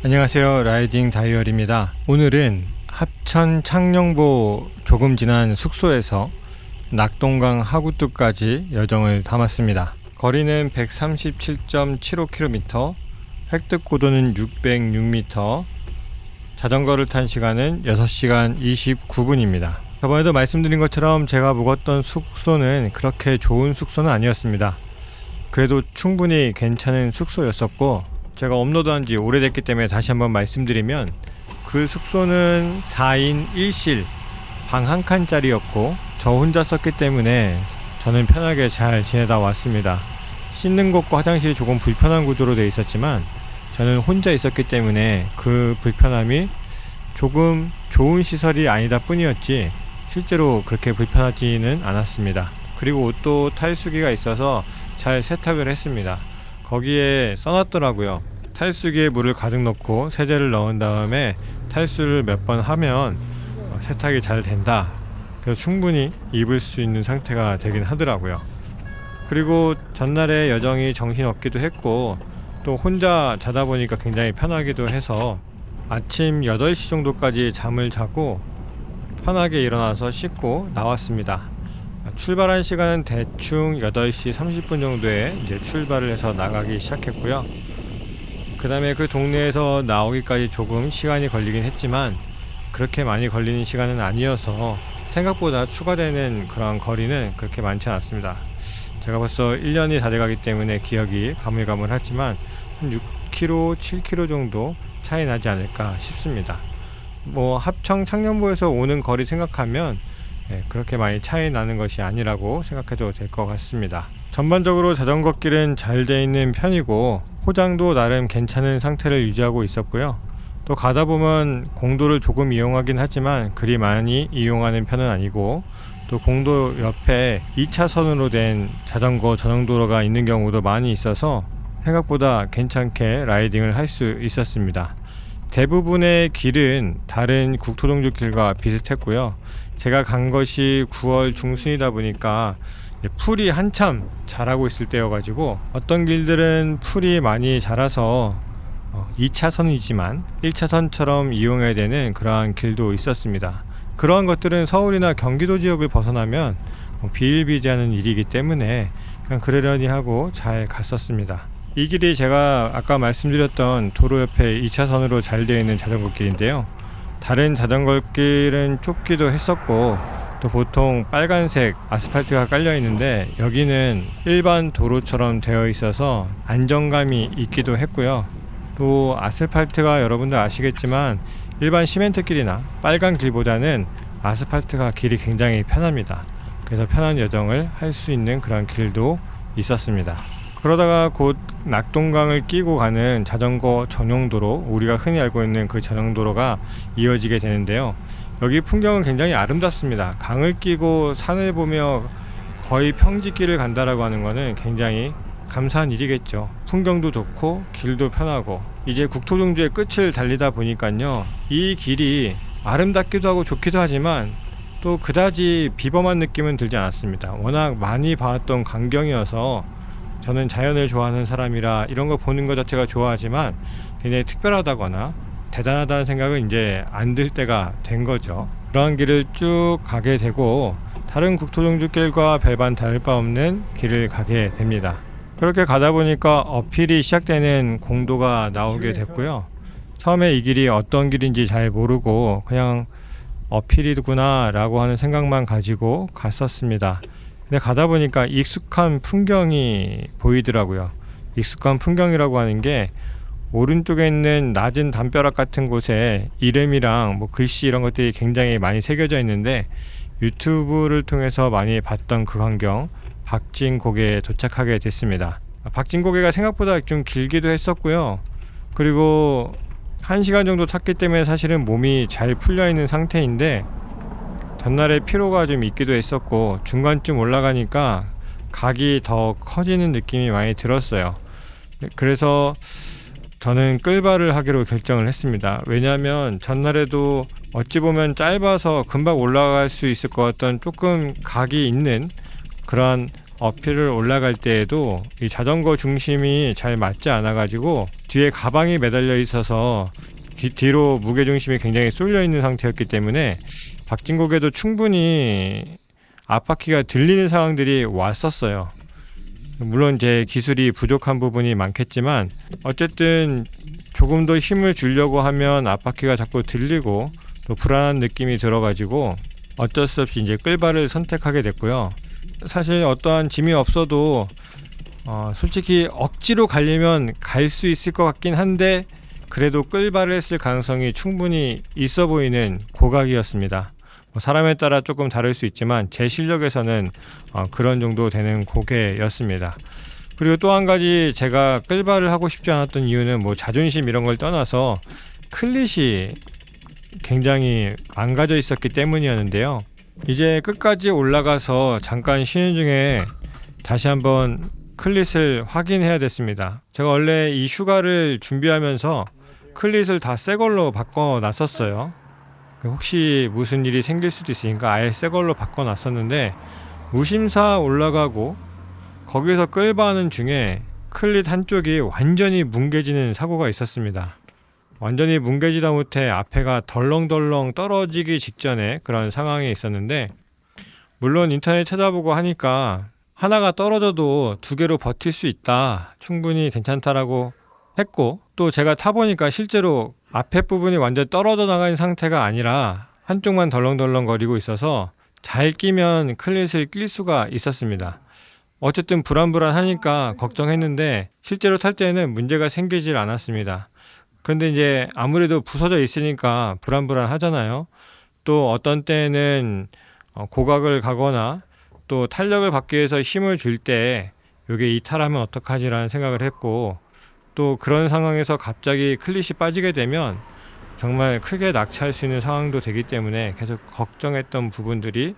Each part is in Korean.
안녕하세요, 라이딩 다이어리입니다. 오늘은 합천 창녕보 조금 지난 숙소에서 낙동강 하구뚝까지 여정을 담았습니다. 거리는 137.75km, 획득 고도는 606m, 자전거를 탄 시간은 6시간 29분입니다. 저번에도 말씀드린 것처럼 제가 묵었던 숙소는 그렇게 좋은 숙소는 아니었습니다. 그래도 충분히 괜찮은 숙소였었고, 제가 업로드한 지 오래됐기 때문에 다시 한번 말씀드리면, 그 숙소는 4인 1실 방 한 칸짜리였고 저 혼자 썼기 때문에 저는 편하게 잘 지내다 왔습니다. 씻는 곳과 화장실이 조금 불편한 구조로 되어 있었지만 저는 혼자 있었기 때문에 그 불편함이 조금 좋은 시설이 아니다 뿐이었지 실제로 그렇게 불편하지는 않았습니다. 그리고 옷도 탈수기가 있어서 잘 세탁을 했습니다. 거기에 써놨더라고요. 탈수기에 물을 가득 넣고 세제를 넣은 다음에 탈수를 몇 번 하면 세탁이 잘 된다. 그래서 충분히 입을 수 있는 상태가 되긴 하더라고요. 그리고 전날에 여정이 정신없기도 했고 또 혼자 자다 보니까 굉장히 편하기도 해서 아침 8시 정도까지 잠을 자고 편하게 일어나서 씻고 나왔습니다. 출발한 시간은 대충 8시 30분 정도에 이제 출발을 해서 나가기 시작했고요. 그 다음에 그 동네에서 나오기까지 조금 시간이 걸리긴 했지만 그렇게 많이 걸리는 시간은 아니어서 생각보다 추가되는 그런 거리는 그렇게 많지 않았습니다. 제가 벌써 1년이 다 돼가기 때문에 기억이 가물가물하지만 한 6km, 7km 정도 차이 나지 않을까 싶습니다. 합청 창녕보에서 오는 거리 생각하면 그렇게 많이 차이 나는 것이 아니라고 생각해도 될 것 같습니다. 전반적으로 자전거 길은 잘 돼 있는 편이고 포장도 나름 괜찮은 상태를 유지하고 있었고요. 또 가다 보면 공도를 조금 이용하긴 하지만 그리 많이 이용하는 편은 아니고 또 공도 옆에 2차선으로 된 자전거 전용도로가 있는 경우도 많이 있어서 생각보다 괜찮게 라이딩을 할 수 있었습니다. 대부분의 길은 다른 국토종주 길과 비슷했고요. 제가 간 것이 9월 중순이다 보니까 풀이 한참 자라고 있을 때여가지고 어떤 길들은 풀이 많이 자라서 2차선이지만 1차선처럼 이용해야 되는 그러한 길도 있었습니다. 그러한 것들은 서울이나 경기도 지역을 벗어나면 비일비재하는 일이기 때문에 그냥 그러려니 하고 잘 갔었습니다. 이 길이 제가 아까 말씀드렸던 도로 옆에 2차선으로 잘 되어 있는 자전거 길인데요. 다른 자전거 길은 좁기도 했었고 또 보통 빨간색 아스팔트가 깔려 있는데 여기는 일반 도로처럼 되어 있어서 안정감이 있기도 했고요. 또 아스팔트가 여러분들 아시겠지만 일반 시멘트 길이나 빨간 길보다는 아스팔트가 길이 굉장히 편합니다. 그래서 편한 여정을 할 수 있는 그런 길도 있었습니다. 그러다가 곧 낙동강을 끼고 가는 자전거 전용도로, 우리가 흔히 알고 있는 그 전용도로가 이어지게 되는데요. 여기 풍경은 굉장히 아름답습니다. 강을 끼고 산을 보며 거의 평지길을 간다라고 하는 것은 굉장히 감사한 일이겠죠. 풍경도 좋고 길도 편하고 이제 국토종주의 끝을 달리다 보니까요, 이 길이 아름답기도 하고 좋기도 하지만 또 그다지 비범한 느낌은 들지 않았습니다. 워낙 많이 봐왔던 광경이어서 저는 자연을 좋아하는 사람이라 이런 거 보는 것 자체가 좋아하지만 굉장히 특별하다거나 대단하다는 생각은 이제 안 들 때가 된 거죠. 그러한 길을 쭉 가게 되고 다른 국토종주길과 별반 다를 바 없는 길을 가게 됩니다. 그렇게 가다 보니까 어필이 시작되는 공도가 나오게 됐고요. 처음에 이 길이 어떤 길인지 잘 모르고 그냥 어필이구나 라고 하는 생각만 가지고 갔었습니다. 근데 가다 보니까 익숙한 풍경이 보이더라고요. 익숙한 풍경이라고 하는 게 오른쪽에 있는 낮은 담벼락 같은 곳에 이름이랑 글씨 이런 것들이 굉장히 많이 새겨져 있는데 유튜브를 통해서 많이 봤던 그 광경, 박진고개에 도착하게 됐습니다. 박진고개가 생각보다 좀 길기도 했었고요. 그리고 1시간 정도 탔기 때문에 사실은 몸이 잘 풀려있는 상태인데 전날에 피로가 좀 있기도 했었고 중간쯤 올라가니까 각이 더 커지는 느낌이 많이 들었어요. 그래서 저는 끌바를 하기로 결정을 했습니다. 왜냐하면 전날에도 어찌 보면 짧아서 금방 올라갈 수 있을 것 같던 조금 각이 있는 그런 어필을 올라갈 때에도 이 자전거 중심이 잘 맞지 않아 가지고 뒤에 가방이 매달려 있어서 뒤로 무게중심이 굉장히 쏠려 있는 상태였기 때문에 박진국에도 충분히 앞바퀴가 들리는 상황들이 왔었어요. 물론 제 기술이 부족한 부분이 많겠지만 어쨌든 조금 더 힘을 주려고 하면 앞바퀴가 자꾸 들리고 또 불안한 느낌이 들어가지고 어쩔 수 없이 이제 끌바를 선택하게 됐고요. 사실 어떠한 짐이 없어도 솔직히 억지로 가려면 갈 수 있을 것 같긴 한데 그래도 끌바를 했을 가능성이 충분히 있어 보이는 고각이었습니다. 사람에 따라 조금 다를 수 있지만 제 실력에서는 그런 정도 되는 고개였습니다. 그리고 또 한 가지 제가 끌바를 하고 싶지 않았던 이유는 뭐 자존심 이런 걸 떠나서 클릿이 굉장히 망가져 있었기 때문이었는데요. 이제 끝까지 올라가서 잠깐 쉬는 중에 다시 한번 클릿을 확인해야 됐습니다. 제가 원래 이 휴가를 준비하면서 클릿을 다 새 걸로 바꿔놨었어요. 혹시 무슨 일이 생길 수도 있으니까 아예 새 걸로 바꿔놨었는데 무심사 올라가고 거기서 끌바하는 중에 클릿 한쪽이 완전히 뭉개지는 사고가 있었습니다. 완전히 뭉개지다 못해 앞에가 덜렁덜렁 떨어지기 직전에 그런 상황이 있었는데 물론 인터넷 찾아보고 하니까 하나가 떨어져도 두 개로 버틸 수 있다, 충분히 괜찮다라고 했고 또 제가 타보니까 실제로 앞에 부분이 완전 떨어져 나간 상태가 아니라 한쪽만 덜렁덜렁 거리고 있어서 잘 끼면 클릿을 낄 수가 있었습니다. 어쨌든 불안불안하니까 걱정했는데 실제로 탈 때는 문제가 생기질 않았습니다. 그런데 이제 아무래도 부서져 있으니까 불안불안하잖아요. 또 어떤 때는 고각을 가거나 또 탄력을 받기 위해서 힘을 줄 때 이게 이탈하면 어떡하지라는 생각을 했고 또 그런 상황에서 갑자기 클릿이 빠지게 되면 정말 크게 낙차할 수 있는 상황도 되기 때문에 계속 걱정했던 부분들이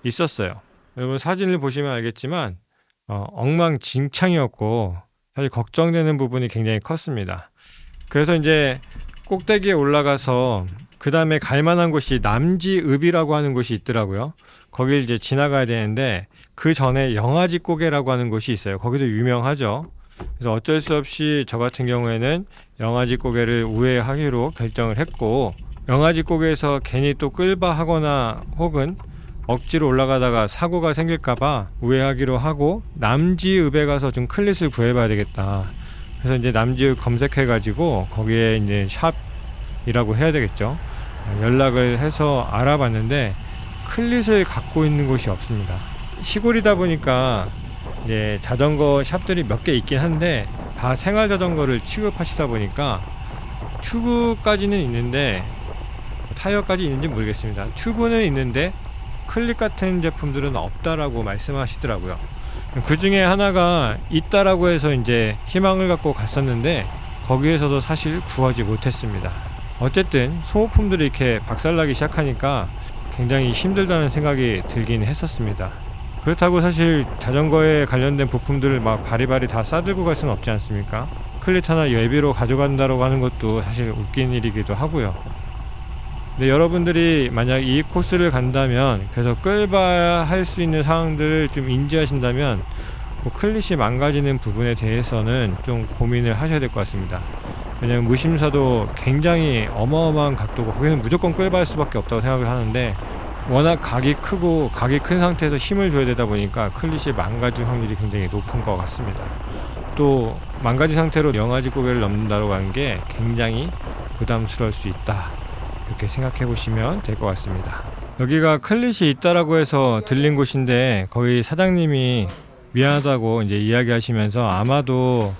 있었어요. 여러분 사진을 보시면 알겠지만 엉망진창이었고 사실 걱정되는 부분이 굉장히 컸습니다. 그래서 이제 꼭대기에 올라가서 그 다음에 갈만한 곳이 남지읍이라고 하는 곳이 있더라고요. 거길 이제 지나가야 되는데 그 전에 영아지 고개라고 하는 곳이 있어요. 거기도 유명하죠. 그래서 어쩔 수 없이 저 같은 경우에는 영아지 고개를 우회하기로 결정을 했고 영아지 고개에서 괜히 또 끌바하거나 혹은 억지로 올라가다가 사고가 생길까봐 우회하기로 하고 남지읍에 가서 좀 클릿을 구해봐야 되겠다. 그래서 이제 남지읍 검색해가지고 거기에 이제 샵이라고 해야 되겠죠. 연락을 해서 알아봤는데 클릿을 갖고 있는 곳이 없습니다. 시골이다 보니까 이제 자전거 샵들이 몇 개 있긴 한데 다 생활 자전거를 취급하시다 보니까 튜브까지는 있는데 타이어까지 있는지 모르겠습니다. 튜브는 있는데 클릿 같은 제품들은 없다라고 말씀하시더라고요. 그 중에 하나가 있다라고 해서 이제 희망을 갖고 갔었는데 거기에서도 사실 구하지 못했습니다. 어쨌든 소모품들이 이렇게 박살나기 시작하니까 굉장히 힘들다는 생각이 들긴 했었습니다. 그렇다고 사실 자전거에 관련된 부품들을 막 바리바리 다 싸들고 갈 수는 없지 않습니까? 클릿 하나 예비로 가져간다고 하는 것도 사실 웃긴 일이기도 하고요. 근데 여러분들이 만약 이 코스를 간다면 그래서 끌봐야 할 수 있는 상황들을 좀 인지하신다면 그 클릿이 망가지는 부분에 대해서는 좀 고민을 하셔야 될 것 같습니다. 왜냐면 무심사도 굉장히 어마어마한 각도고 거기는 무조건 끌봐할 수밖에 없다고 생각을 하는데 워낙 각이 크고 각이 큰 상태에서 힘을 줘야 되다 보니까 클릿이 망가질 확률이 굉장히 높은 것 같습니다. 또 망가진 상태로 영아지 고개를 넘는다고 하는 게 굉장히 부담스러울 수 있다, 이렇게 생각해 보시면 될 것 같습니다. 여기가 클릿이 있다라고 해서 들린 곳인데 거기 사장님이 미안하다고 이제 이야기하시면서 아마도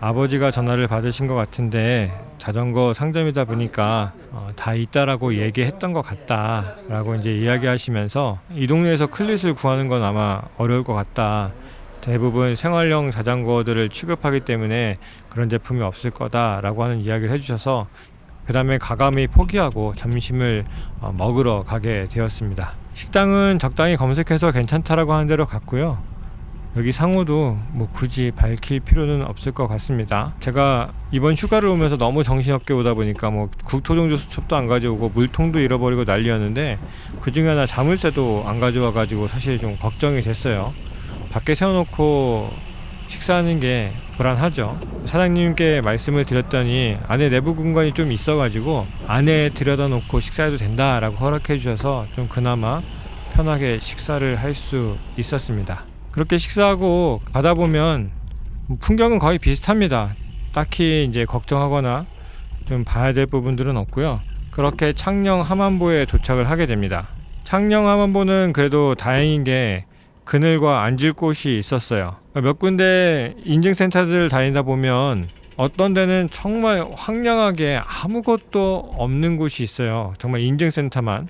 아버지가 전화를 받으신 것 같은데 자전거 상점이다 보니까 다 있다라고 얘기했던 것 같다 라고 이제 이야기하시면서 이 동네에서 클릿을 구하는 건 아마 어려울 것 같다, 대부분 생활용 자전거들을 취급하기 때문에 그런 제품이 없을 거다 라고 하는 이야기를 해주셔서 그 다음에 과감히 포기하고 점심을 먹으러 가게 되었습니다. 식당은 적당히 검색해서 괜찮다라고 하는 대로 갔고요. 여기 상호도 뭐 굳이 밝힐 필요는 없을 것 같습니다. 제가 이번 휴가를 오면서 너무 정신없게 오다 보니까 뭐 국토종주 수첩도 안 가져오고 물통도 잃어버리고 난리였는데 그 중에 하나 자물쇠도 안 가져와 가지고 사실 좀 걱정이 됐어요. 밖에 세워놓고 식사하는 게 불안하죠. 사장님께 말씀을 드렸더니 안에 내부 공간이 좀 있어가지고 안에 들여다 놓고 식사해도 된다라고 허락해 주셔서 좀 그나마 편하게 식사를 할 수 있었습니다. 그렇게 식사하고 가다 보면 풍경은 거의 비슷합니다. 딱히 이제 걱정하거나 좀 봐야 될 부분들은 없고요. 그렇게 창녕 함안보에 도착을 하게 됩니다. 창녕 함안보는 그래도 다행인 게 그늘과 앉을 곳이 있었어요. 몇 군데 인증센터들 다니다 보면 어떤 데는 정말 황량하게 아무것도 없는 곳이 있어요. 정말 인증센터만.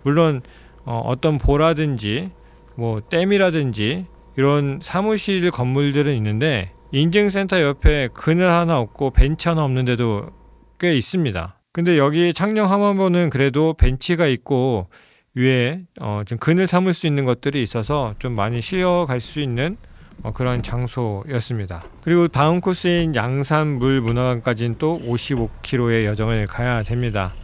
물론 어떤 보라든지 뭐 댐이라든지 이런 사무실 건물들은 있는데 인증센터 옆에 그늘 하나 없고 벤치 하나 없는 데도 꽤 있습니다. 근데 여기 창녕 함안보는 그래도 벤치가 있고 위에 좀 그늘 삼을 수 있는 것들이 있어서 좀 많이 쉬어갈 수 있는 그런 장소였습니다. 그리고 다음 코스인 양산 물문화관까지는 또 55km의 여정을 가야 됩니다.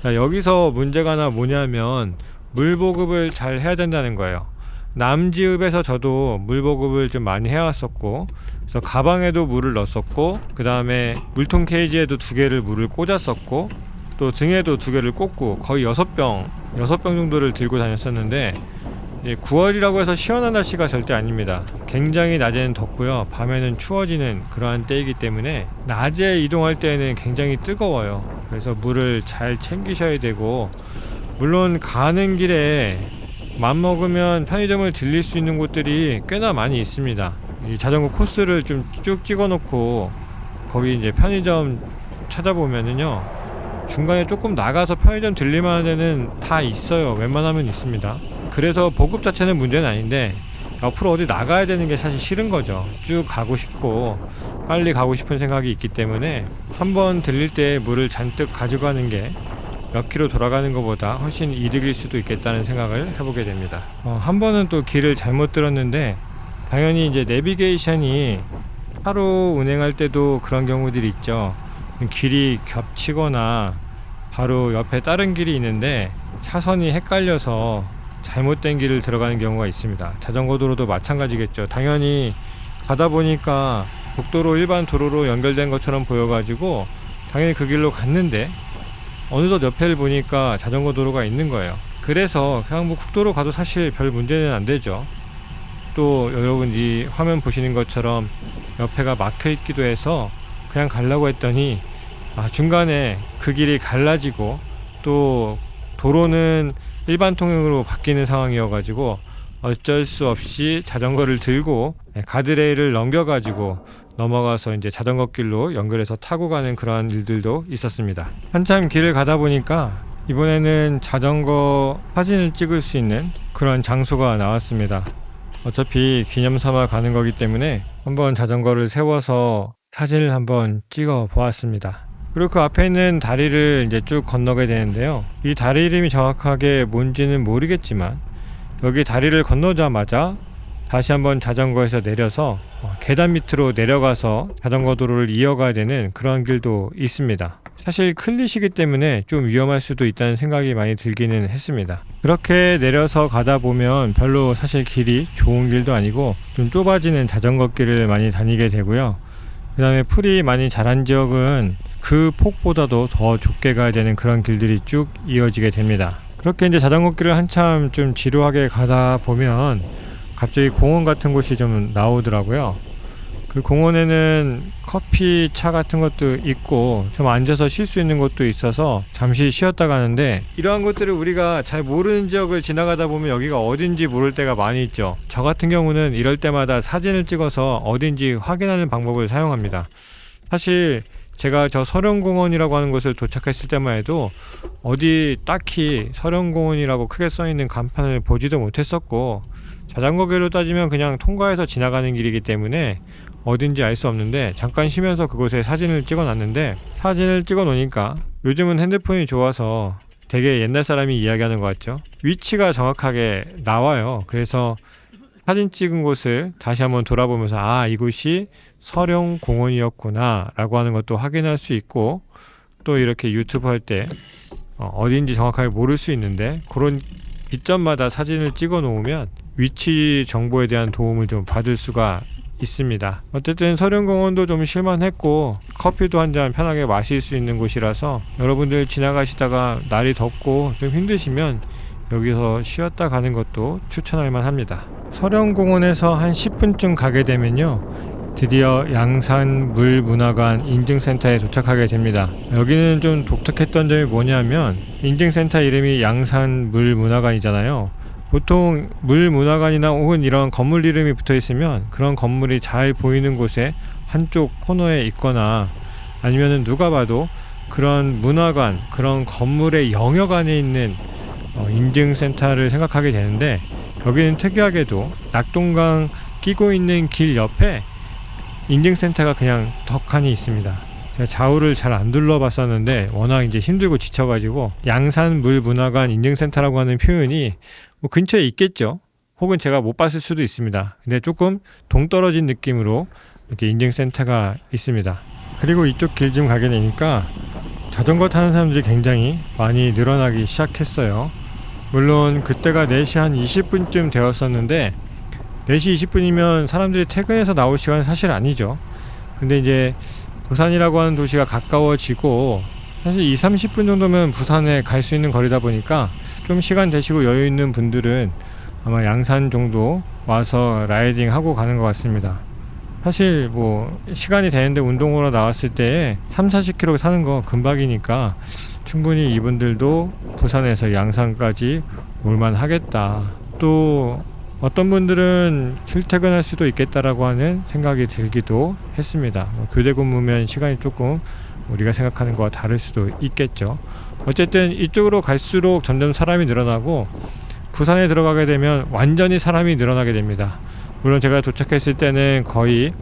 자, 여기서 문제가 하나 뭐냐면 물 보급을 잘 해야 된다는 거예요. 남지읍에서 저도 물 보급을 좀 많이 해왔었고, 그래서 가방에도 물을 넣었었고, 그 다음에 물통 케이지에도 2개를 물을 꽂았었고, 또 등에도 2개를 꽂고 거의 6병 정도를 들고 다녔었는데 9월이라고 해서 시원한 날씨가 절대 아닙니다. 굉장히 낮에는 덥고요, 밤에는 추워지는 그러한 때이기 때문에 낮에 이동할 때는 굉장히 뜨거워요. 그래서 물을 잘 챙기셔야 되고, 물론 가는 길에 맘먹으면 편의점을 들릴 수 있는 곳들이 꽤나 많이 있습니다. 이 자전거 코스를 좀 쭉 찍어 놓고 거기 이제 편의점 찾아보면은요, 중간에 조금 나가서 편의점 들릴만한 데는 다 있어요. 웬만하면 있습니다. 그래서 보급 자체는 문제는 아닌데 옆으로 어디 나가야 되는 게 사실 싫은 거죠. 쭉 가고 싶고 빨리 가고 싶은 생각이 있기 때문에 한번 들릴 때 물을 잔뜩 가져가는 게 몇 킬로 돌아가는 것보다 훨씬 이득일 수도 있겠다는 생각을 해보게 됩니다. 한 번은 또 길을 잘못 들었는데, 당연히 이제 내비게이션이 하루 운행할 때도 그런 경우들이 있죠. 길이 겹치거나 바로 옆에 다른 길이 있는데 차선이 헷갈려서 잘못된 길을 들어가는 경우가 있습니다. 자전거 도로도 마찬가지겠죠. 당연히 가다 보니까 국도로 일반 도로로 연결된 것처럼 보여가지고 당연히 그 길로 갔는데 어느덧 옆에를 보니까 자전거 도로가 있는 거예요. 그래서 그냥 뭐 국도로 가도 사실 별 문제는 안 되죠. 또 여러분 이 화면 보시는 것처럼 옆에가 막혀 있기도 해서 그냥 가려고 했더니 중간에 그 길이 갈라지고 또 도로는 일반 통행으로 바뀌는 상황이어가지고 어쩔 수 없이 자전거를 들고 가드레일을 넘겨가지고 넘어가서 이제 자전거 길로 연결해서 타고 가는 그러한 일들도 있었습니다. 한참 길을 가다 보니까 이번에는 자전거 사진을 찍을 수 있는 그런 장소가 나왔습니다. 어차피 기념삼아 가는 거기 때문에 한번 자전거를 세워서 사진을 한번 찍어 보았습니다. 그리고 그 앞에 있는 다리를 이제 쭉 건너게 되는데요. 이 다리 이름이 정확하게 뭔지는 모르겠지만 여기 다리를 건너자마자 다시 한번 자전거에서 내려서 계단 밑으로 내려가서 자전거 도로를 이어가야 되는 그런 길도 있습니다. 사실 클릿이기 때문에 좀 위험할 수도 있다는 생각이 많이 들기는 했습니다. 그렇게 내려서 가다 보면 별로 사실 길이 좋은 길도 아니고 좀 좁아지는 자전거 길을 많이 다니게 되고요. 그 다음에 풀이 많이 자란 지역은 그 폭보다도 더 좁게 가야 되는 그런 길들이 쭉 이어지게 됩니다. 그렇게 이제 자전거 길을 한참 좀 지루하게 가다 보면 갑자기 공원 같은 곳이 좀 나오더라고요. 그 공원에는 커피 차 같은 것도 있고 좀 앉아서 쉴 수 있는 곳도 있어서 잠시 쉬었다 가는데, 이러한 곳들을 우리가 잘 모르는 지역을 지나가다 보면 여기가 어딘지 모를 때가 많이 있죠. 저 같은 경우는 이럴 때마다 사진을 찍어서 어딘지 확인하는 방법을 사용합니다. 사실 제가 저 서령공원이라고 하는 곳을 도착했을 때만 해도 어디 딱히 서령공원이라고 크게 써있는 간판을 보지도 못했었고, 자전거길로 따지면 그냥 통과해서 지나가는 길이기 때문에 어딘지 알 수 없는데 잠깐 쉬면서 그곳에 사진을 찍어 놨는데, 사진을 찍어 놓으니까 요즘은 핸드폰이 좋아서 되게 옛날 사람이 이야기하는 것 같죠. 위치가 정확하게 나와요. 그래서 사진 찍은 곳을 다시 한번 돌아보면서 이곳이 서령공원이었구나 라고 하는 것도 확인할 수 있고, 또 이렇게 유튜브 할 때 어딘지 정확하게 모를 수 있는데 그런 기점마다 사진을 찍어 놓으면 위치 정보에 대한 도움을 좀 받을 수가 있습니다. 어쨌든 서령공원도 좀 실만했고 커피도 한 잔 편하게 마실 수 있는 곳이라서 여러분들 지나가시다가 날이 덥고 좀 힘드시면 여기서 쉬었다 가는 것도 추천할 만합니다. 서령공원에서 한 10분쯤 가게 되면요, 드디어 양산물문화관 인증센터에 도착하게 됩니다. 여기는 좀 독특했던 점이 뭐냐면 인증센터 이름이 양산물문화관이잖아요. 보통 물문화관이나 혹은 이런 건물 이름이 붙어 있으면 그런 건물이 잘 보이는 곳에 한쪽 코너에 있거나 아니면은 누가 봐도 그런 문화관, 그런 건물의 영역 안에 있는 인증센터를 생각하게 되는데, 여기는 특이하게도 낙동강 끼고 있는 길 옆에 인증센터가 그냥 덕하니 있습니다. 제가 좌우를 잘 안 둘러봤었는데 워낙 이제 힘들고 지쳐가지고 양산물문화관 인증센터라고 하는 표현이 뭐 근처에 있겠죠. 혹은 제가 못 봤을 수도 있습니다. 근데 조금 동떨어진 느낌으로 이렇게 인증센터가 있습니다. 그리고 이쪽 길 좀 가게 되니까 자전거 타는 사람들이 굉장히 많이 늘어나기 시작했어요. 물론 그때가 4시 한 20분쯤 되었었는데 4시 20분이면 사람들이 퇴근해서 나올 시간은 사실 아니죠. 근데 이제 부산이라고 하는 도시가 가까워지고 사실 20-30분 정도면 부산에 갈 수 있는 거리다 보니까 좀 시간 되시고 여유 있는 분들은 아마 양산 정도 와서 라이딩 하고 가는 것 같습니다. 사실 뭐 시간이 되는데 운동으로 나왔을 때 3-40km 사는 거 금방이니까 충분히 이분들도 부산에서 양산까지 올만 하겠다. 또 어떤 분들은 출퇴근할 수도 있겠다라고 하는 생각이 들기도 했습니다. 교대 근무면 시간이 조금 우리가 생각하는 거와 다를 수도 있겠죠. 어쨌든 이쪽으로 갈수록 점점 사람이 늘어나고 부산에 들어가게 되면 완전히 사람이 늘어나게 됩니다. 물론 제가 도착했을 때는 거의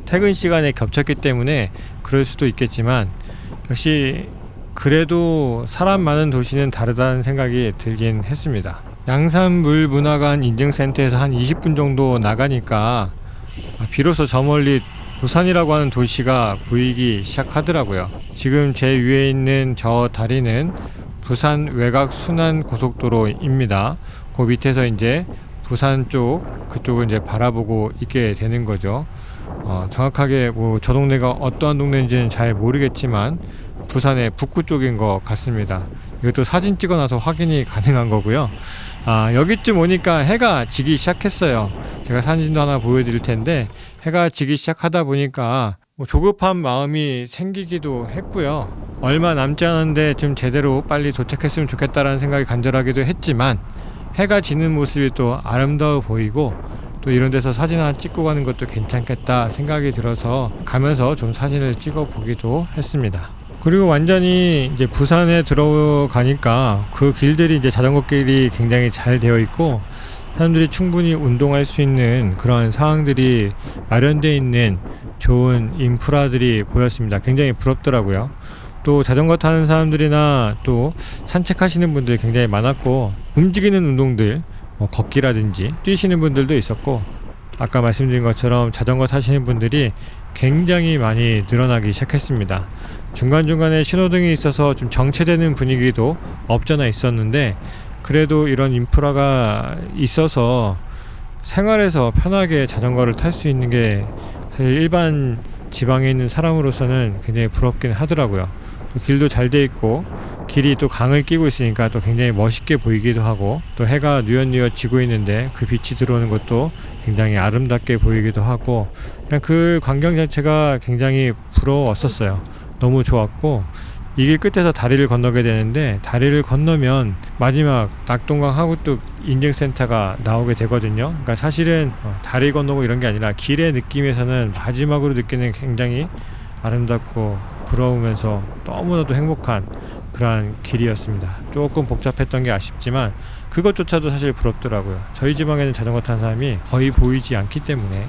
퇴근 시간에 겹쳤기 때문에 그럴 수도 있겠지만 역시 그래도 사람 많은 도시는 다르다는 생각이 들긴 했습니다. 양산물문화관 인증센터에서 한 20분 정도 나가니까 비로소 저 멀리 부산이라고 하는 도시가 보이기 시작하더라고요. 지금 제 위에 있는 저 다리는 부산 외곽 순환 고속도로입니다. 그 밑에서 이제 부산 쪽 그쪽을 이제 바라보고 있게 되는 거죠. 정확하게 뭐 저 동네가 어떠한 동네인지는 잘 모르겠지만 부산의 북구 쪽인 것 같습니다. 이것도 사진 찍어놔서 확인이 가능한 거고요. 여기쯤 오니까 해가 지기 시작했어요. 제가 사진도 하나 보여드릴 텐데 해가 지기 시작하다 보니까 뭐 조급한 마음이 생기기도 했고요. 얼마 남지 않았는데 좀 제대로 빨리 도착했으면 좋겠다라는 생각이 간절하기도 했지만 해가 지는 모습이 또 아름다워 보이고 또 이런 데서 사진 하나 찍고 가는 것도 괜찮겠다 생각이 들어서 가면서 좀 사진을 찍어 보기도 했습니다. 그리고 완전히 이제 부산에 들어가니까 그 길들이 이제 자전거 길이 굉장히 잘 되어 있고 사람들이 충분히 운동할 수 있는 그런 상황들이 마련되어 있는 좋은 인프라들이 보였습니다. 굉장히 부럽더라고요. 또 자전거 타는 사람들이나 또 산책하시는 분들이 굉장히 많았고 움직이는 운동들 뭐 걷기라든지 뛰시는 분들도 있었고 아까 말씀드린 것처럼 자전거 타시는 분들이 굉장히 많이 늘어나기 시작했습니다. 중간중간에 신호등이 있어서 좀 정체되는 분위기도 없잖아 있었는데 그래도 이런 인프라가 있어서 생활에서 편하게 자전거를 탈 수 있는 게 사실 일반 지방에 있는 사람으로서는 굉장히 부럽긴 하더라고요. 또 길도 잘 돼 있고 길이 또 강을 끼고 있으니까 또 굉장히 멋있게 보이기도 하고 또 해가 뉘엿뉘엿 지고 있는데 그 빛이 들어오는 것도 굉장히 아름답게 보이기도 하고 그냥 그 광경 자체가 굉장히 부러웠었어요. 너무 좋았고 이 길 끝에서 다리를 건너게 되는데 다리를 건너면 마지막 낙동강 하구뚝 인증센터가 나오게 되거든요. 그러니까 사실은 다리 건너고 이런 게 아니라 길의 느낌에서는 마지막으로 느끼는 굉장히 아름답고 부러우면서 너무나도 행복한 그러한 길이었습니다. 조금 복잡했던 게 아쉽지만 그것조차도 사실 부럽더라고요. 저희 지방에는 자전거 타는 사람이 거의 보이지 않기 때문에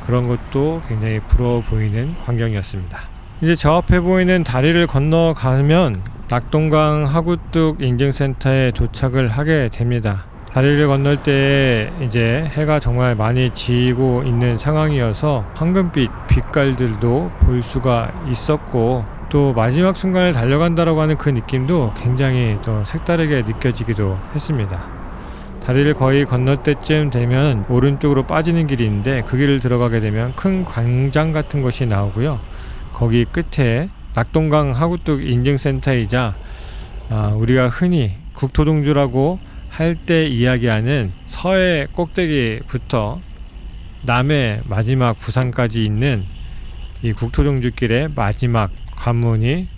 그런 것도 굉장히 부러워 보이는 광경이었습니다. 이제 저 앞에 보이는 다리를 건너가면 낙동강 하구뚝 인증센터에 도착을 하게 됩니다. 다리를 건널 때 이제 해가 정말 많이 지고 있는 상황이어서 황금빛 빛깔들도 볼 수가 있었고 또 마지막 순간을 달려간다라고 하는 그 느낌도 굉장히 더 색다르게 느껴지기도 했습니다. 다리를 거의 건널 때쯤 되면 오른쪽으로 빠지는 길이 있는데 그 길을 들어가게 되면 큰 광장 같은 것이 나오고요. 거기 끝에 낙동강 하구뚝 인증센터이자 우리가 흔히 국토동주라고 할 때 이야기하는 서해 꼭대기부터 남해 마지막 부산까지 있는 이 국토종주길의 마지막 관문이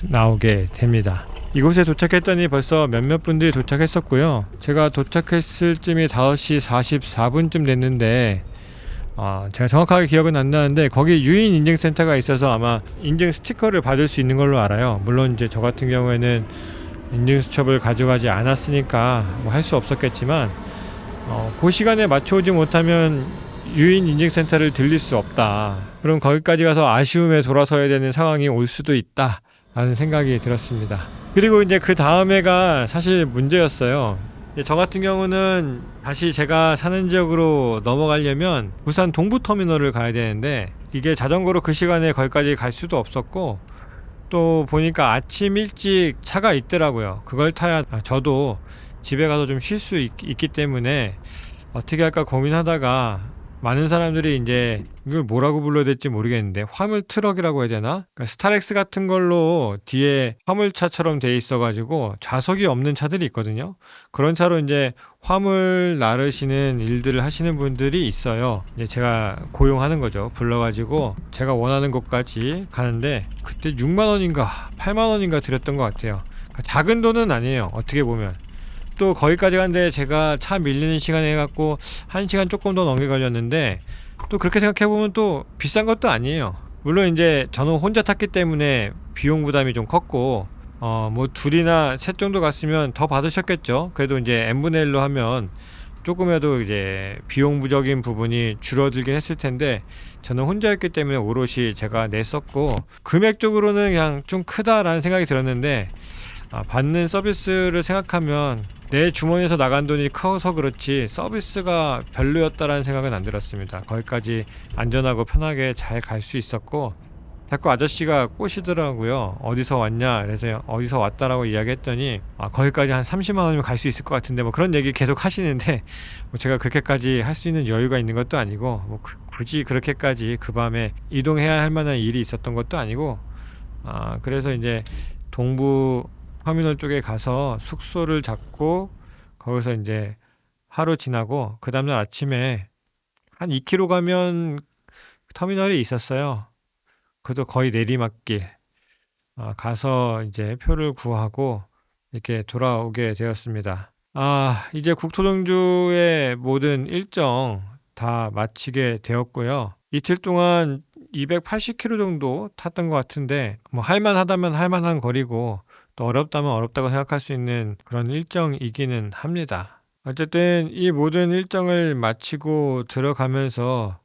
나오게 됩니다. 이곳에 도착했더니 벌써 몇몇 분들이 도착했었고요. 제가 도착했을 쯤이 5시 44분쯤 됐는데 제가 정확하게 기억은 안 나는데 거기 유인 인증센터가 있어서 아마 인증 스티커를 받을 수 있는 걸로 알아요. 물론 이제 저 같은 경우에는 인증 수첩을 가져가지 않았으니까 뭐 할 수 없었겠지만 그 시간에 맞춰오지 못하면 유인 인증센터를 들릴 수 없다. 그럼 거기까지 가서 아쉬움에 돌아서야 되는 상황이 올 수도 있다 라는 생각이 들었습니다. 그리고 이제 그 다음에가 사실 문제였어요. 저 같은 경우는 다시 제가 사는 지역으로 넘어가려면 부산 동부터미널을 가야 되는데 이게 자전거로 그 시간에 거기까지 갈 수도 없었고 또 보니까 아침 일찍 차가 있더라고요. 그걸 타야 저도 집에 가서 좀 쉴 수 있기 때문에 어떻게 할까 고민하다가 많은 사람들이 이제 이걸 뭐라고 불러야 될지 모르겠는데 화물 트럭이라고 해야 되나? 그러니까 스타렉스 같은 걸로 뒤에 화물차처럼 돼 있어가지고 좌석이 없는 차들이 있거든요. 그런 차로 이제 화물 나르시는 일들을 하시는 분들이 있어요. 이제 제가 고용하는 거죠. 불러가지고 제가 원하는 곳까지 가는데 그때 6만 원인가 8만 원인가 들였던 것 같아요. 그러니까 작은 돈은 아니에요. 어떻게 보면. 또 거기까지 갔는데 제가 차 밀리는 시간에 해갖고 1시간 조금 더 넘게 걸렸는데 또 그렇게 생각해보면 또 비싼 것도 아니에요. 물론 이제 저는 혼자 탔기 때문에 비용 부담이 좀 컸고 뭐 둘이나 셋 정도 갔으면 더 받으셨겠죠. 그래도 이제 n분의 1로 하면 조금이라도 이제 비용부적인 부분이 줄어들긴 했을 텐데 저는 혼자였기 때문에 오롯이 제가 냈었고 금액적으로는 그냥 좀 크다라는 생각이 들었는데 받는 서비스를 생각하면 내 주머니에서 나간 돈이 커서 그렇지 서비스가 별로였다라는 생각은 안 들었습니다. 거기까지 안전하고 편하게 잘 갈 수 있었고 자꾸 아저씨가 꼬시더라고요. 어디서 왔냐 그래서 어디서 왔다라고 이야기했더니 거기까지 한 30만 원이면 갈 수 있을 것 같은데 뭐 그런 얘기 계속 하시는데 뭐 제가 그렇게까지 할 수 있는 여유가 있는 것도 아니고 뭐 굳이 그렇게까지 그 밤에 이동해야 할 만한 일이 있었던 것도 아니고 그래서 이제 동부 터미널 쪽에 가서 숙소를 잡고 거기서 이제 하루 지나고 그 다음날 아침에 한 2km 가면 터미널이 있었어요. 그것도 거의 내리막길 가서 이제 표를 구하고 이렇게 돌아오게 되었습니다. 이제 국토종주의 모든 일정 다 마치게 되었고요. 이틀 동안 280km 정도 탔던 것 같은데 뭐 할만하다면 할만한 거리고 또 어렵다면 어렵다고 생각할 수 있는 그런 일정이기는 합니다. 어쨌든 이 모든 일정을 마치고 들어가면서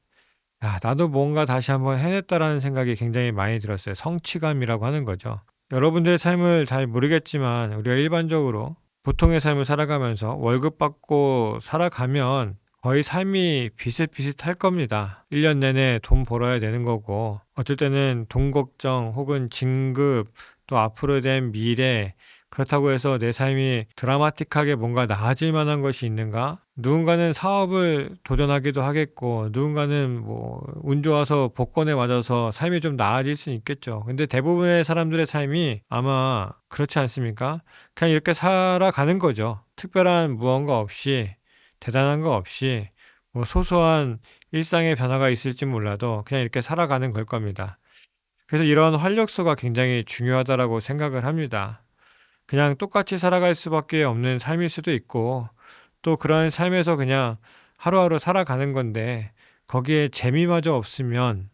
나도 뭔가 다시 한번 해냈다라는 생각이 굉장히 많이 들었어요. 성취감이라고 하는 거죠. 여러분들의 삶을 잘 모르겠지만 우리가 일반적으로 보통의 삶을 살아가면서 월급 받고 살아가면 거의 삶이 비슷비슷할 겁니다. 1년 내내 돈 벌어야 되는 거고 어쩔 때는 돈 걱정 혹은 진급 또 앞으로에 대한 미래 그렇다고 해서 내 삶이 드라마틱하게 뭔가 나아질 만한 것이 있는가? 누군가는 사업을 도전하기도 하겠고 누군가는 뭐 운 좋아서 복권에 맞아서 삶이 좀 나아질 수는 있겠죠. 근데 대부분의 사람들의 삶이 아마 그렇지 않습니까? 그냥 이렇게 살아가는 거죠. 특별한 무언가 없이 대단한 거 없이 뭐 소소한 일상의 변화가 있을지 몰라도 그냥 이렇게 살아가는 걸 겁니다. 그래서 이런 활력소가 굉장히 중요하다라고 생각을 합니다. 그냥 똑같이 살아갈 수밖에 없는 삶일 수도 있고 또 그런 삶에서 그냥 하루하루 살아가는 건데 거기에 재미마저 없으면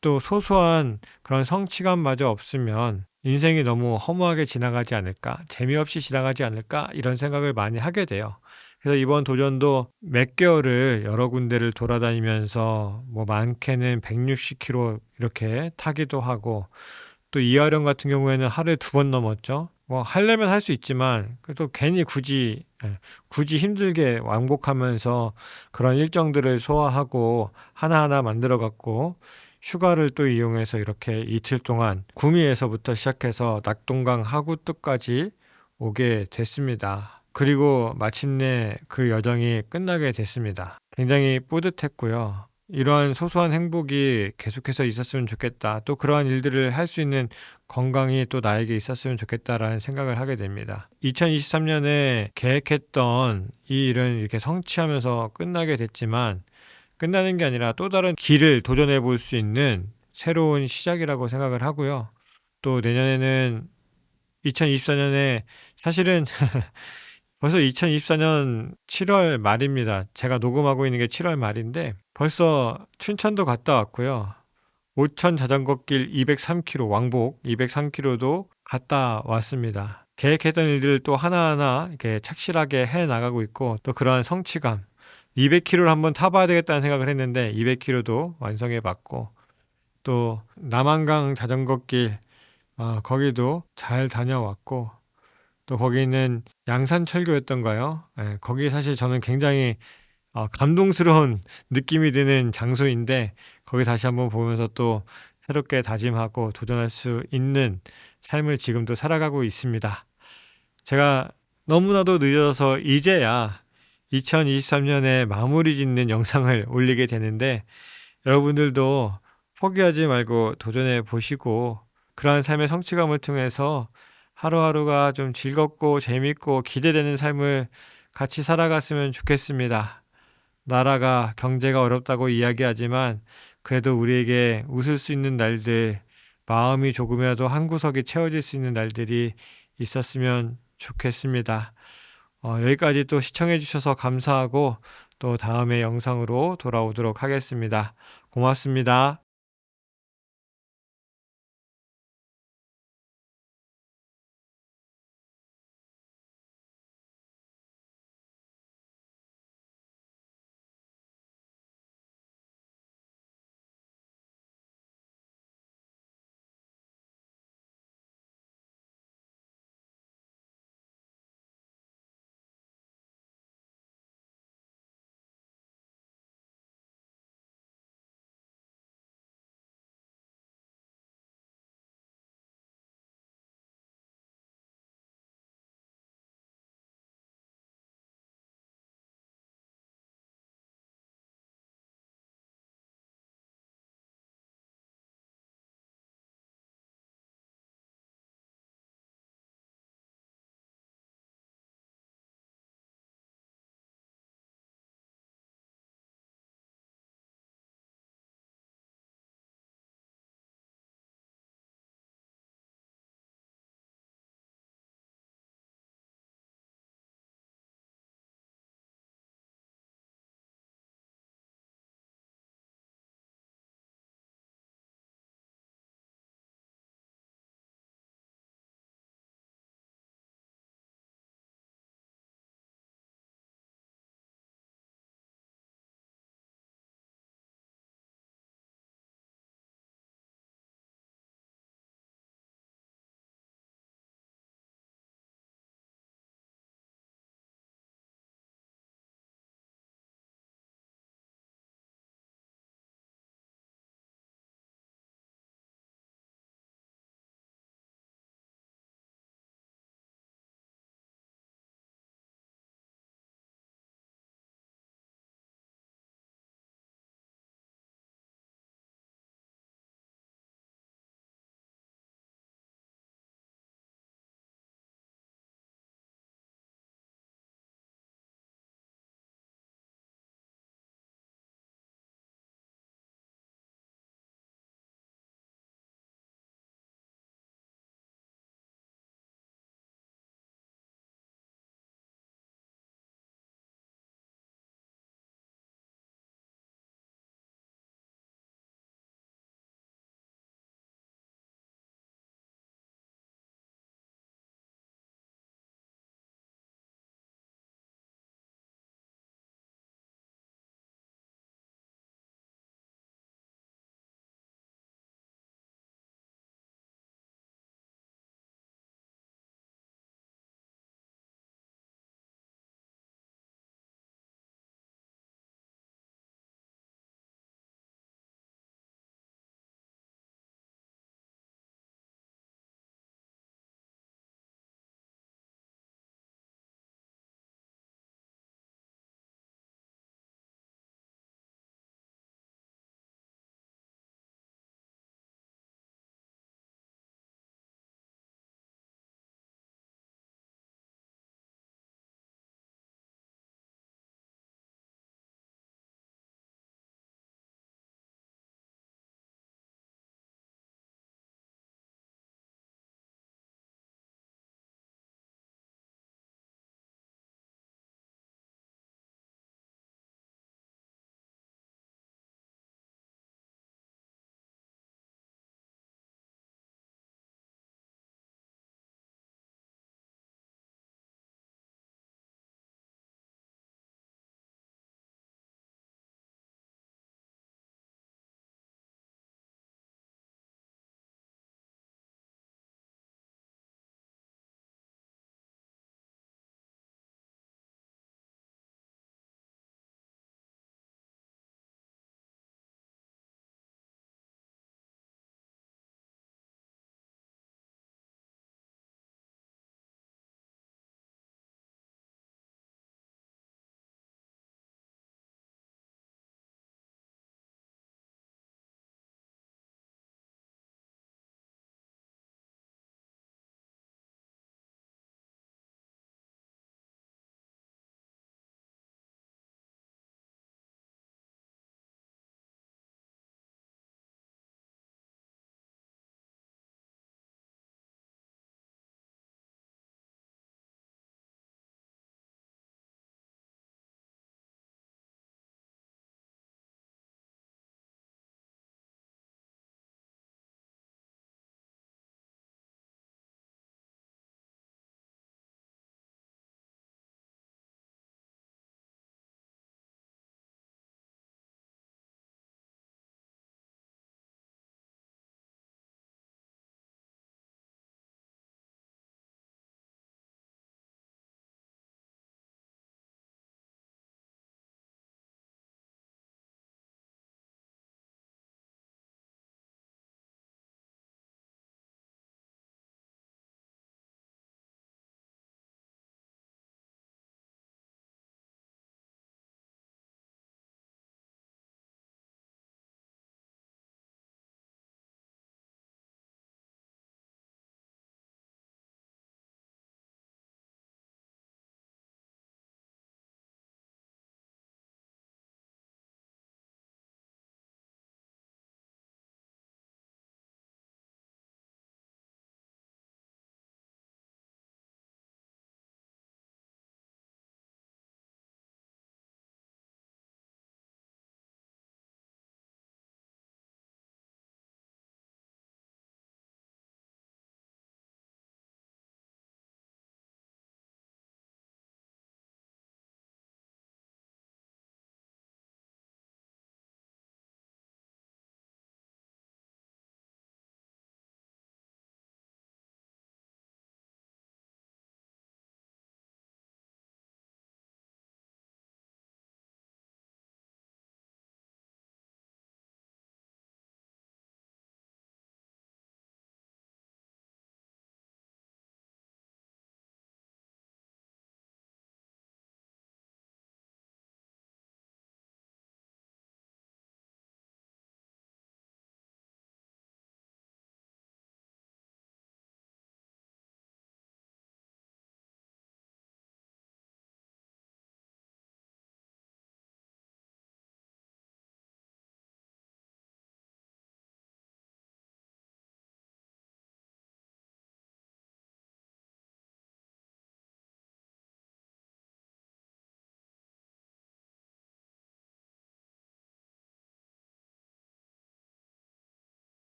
또 소소한 그런 성취감마저 없으면 인생이 너무 허무하게 지나가지 않을까 재미없이 지나가지 않을까 이런 생각을 많이 하게 돼요. 그래서 이번 도전도 몇 개월을 여러 군데를 돌아다니면서 뭐 많게는 160km 이렇게 타기도 하고 또 이하령 같은 경우에는 하루에 2번 넘었죠. 뭐 하려면 할 수 있지만 또 괜히 굳이 힘들게 왕복하면서 그런 일정들을 소화하고 하나하나 만들어 갖고 휴가를 또 이용해서 이렇게 이틀 동안 구미에서부터 시작해서 낙동강 하구뚝까지 오게 됐습니다. 그리고 마침내 그 여정이 끝나게 됐습니다. 굉장히 뿌듯했고요. 이러한 소소한 행복이 계속해서 있었으면 좋겠다. 또 그러한 일들을 할 수 있는 건강이 또 나에게 있었으면 좋겠다라는 생각을 하게 됩니다. 2023년에 계획했던 이 일은 이렇게 성취하면서 끝나게 됐지만 끝나는 게 아니라 또 다른 길을 도전해 볼 수 있는 새로운 시작이라고 생각을 하고요. 또 내년에는 2024년에 사실은 벌써 2024년 7월 말입니다. 제가 녹음하고 있는 게 7월 말인데 벌써 춘천도 갔다 왔고요. 오천 자전거길 203km, 왕복 203km도 갔다 왔습니다. 계획했던 일들을 또 하나하나 이렇게 착실하게 해 나가고 있고 또 그러한 성취감 200km를 한번 타봐야 되겠다는 생각을 했는데 200km도 완성해 봤고 또 남한강 자전거길 거기도 잘 다녀왔고 또 거기 있는 양산철교였던가요? 예, 거기 사실 저는 굉장히 감동스러운 느낌이 드는 장소인데 거기 다시 한번 보면서 또 새롭게 다짐하고 도전할 수 있는 삶을 지금도 살아가고 있습니다. 제가 너무나도 늦어서 이제야 2023년에 마무리 짓는 영상을 올리게 되는데 여러분들도 포기하지 말고 도전해 보시고 그러한 삶의 성취감을 통해서 하루하루가 좀 즐겁고 재밌고 기대되는 삶을 같이 살아갔으면 좋겠습니다. 나라가 경제가 어렵다고 이야기하지만 그래도 우리에게 웃을 수 있는 날들, 마음이 조금이라도 한 구석이 채워질 수 있는 날들이 있었으면 좋겠습니다. 여기까지 또 시청해 주셔서 감사하고 또 다음에 영상으로 돌아오도록 하겠습니다. 고맙습니다.